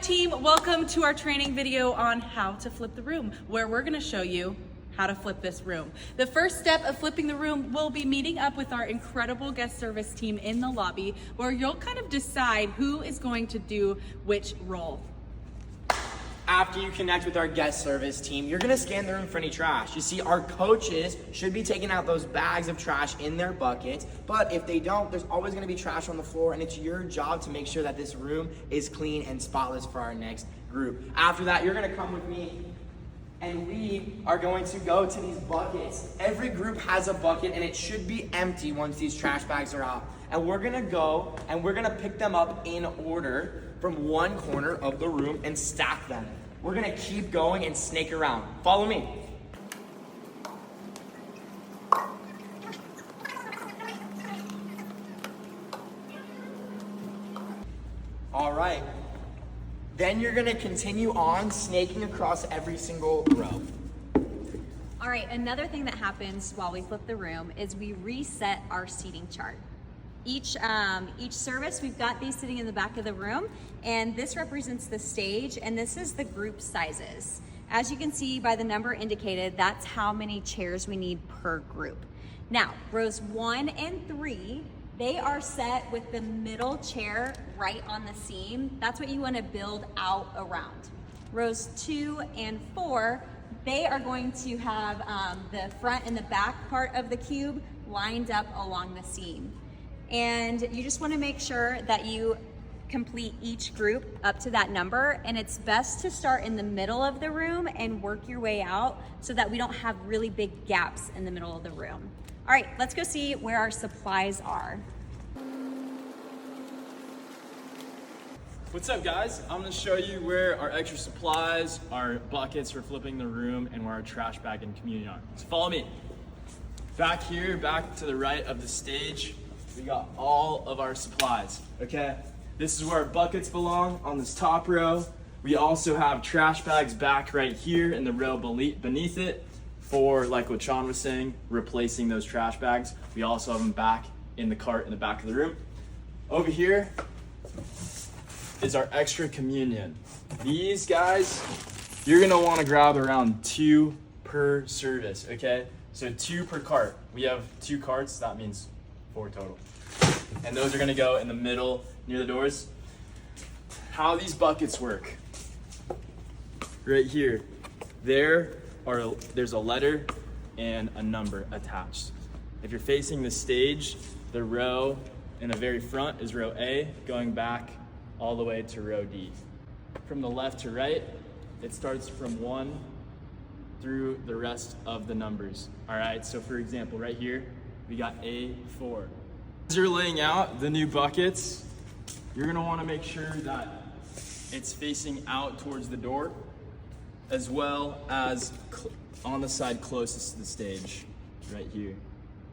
Hype Team, welcome to our training video on how to flip the room, where we're gonna show you how to flip this room. The first step of flipping the room will be meeting up with our incredible guest service team in the lobby, where you'll kind of decide who is going to do which role. After you connect with our guest service team, you're gonna scan the room for any trash. You see, our coaches should be taking out those bags of trash in their buckets, but if they don't, there's always gonna be trash on the floor, and it's your job to make sure that this room is clean and spotless for our next group. After that, you're gonna come with me, and we are going to go to these buckets. Every group has a bucket, and it should be empty once these trash bags are out. And we're gonna go, and we're gonna pick them up in order from one corner of the room and stack them. We're gonna keep going and snake around. Follow me. All right. Then you're gonna continue on snaking across every single row. All right, another thing that happens while we flip the room is we reset our seating chart. Each service, we've got these sitting in the back of the room, and this represents the stage, and this is the group sizes. As you can see by the number indicated, that's how many chairs we need per group. Now, rows 1 and 3, they are set with the middle chair right on the seam. That's what you want to build out around. Rows 2 and 4, they are going to have the front and the back part of the cube lined up along the seam. And you just want to make sure that you complete each group up to that number, and it's best to start in the middle of the room and work your way out so that we don't have really big gaps in the middle of the room. All right, let's go see where our supplies are. What's up, guys? I'm gonna show you where our extra supplies, our buckets for flipping the room, and where our trash bag and community are. So follow me. Back here, back to the right of the stage, we got all of our supplies, okay? This is where our buckets belong on this top row. We also have trash bags back right here in the row beneath it for, like what Sean was saying, replacing those trash bags. We also have them back in the cart in the back of the room. Over here is our extra communion. These guys, you're gonna wanna grab around 2 per service, okay? So 2 per cart. We have 2 carts, that means 4 total. And those are gonna go in the middle near the doors. How these buckets work. Right here, there's a letter and a number attached. If you're facing the stage, the row in the very front is row A, going back all the way to row D. From the left to right, it starts from 1 through the rest of the numbers. All right, so for example, right here, we got A4. As you're laying out the new buckets, you're gonna wanna make sure that it's facing out towards the door, as well as on the side closest to the stage, right here.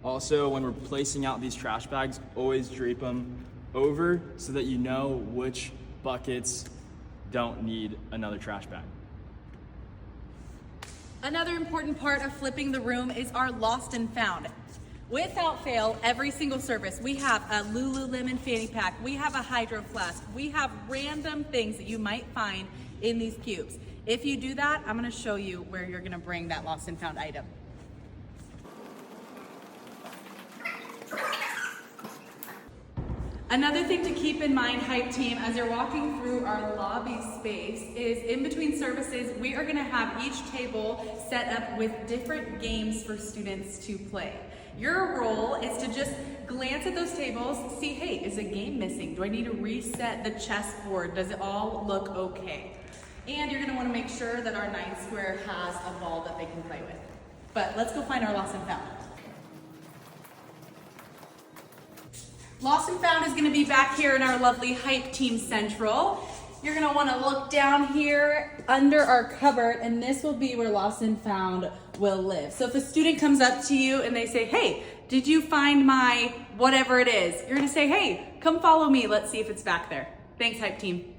Also, when we're placing out these trash bags, always drape them over so that you know which buckets don't need another trash bag. Another important part of flipping the room is our lost and found. Without fail, every single service, we have a Lululemon fanny pack, we have a Hydro Flask, we have random things that you might find in these cubes. If you do that, I'm gonna show you where you're gonna bring that lost and found item. Another thing to keep in mind, Hype Team, as you're walking through our lobby space is in between services, we are gonna have each table set up with different games for students to play. Your role is to just glance at those tables, see, hey, is a game missing? Do I need to reset the chessboard? Does it all look okay? And you're gonna wanna make sure that our 9 square has a ball that they can play with. But let's go find our lost and found. Lost and found is gonna be back here in our lovely Hype Team Central. You're gonna wanna look down here under our cupboard, and this will be where lost and found will live. So if a student comes up to you and they say, hey, did you find my whatever it is? You're gonna say, hey, come follow me. Let's see if it's back there. Thanks, Hype Team.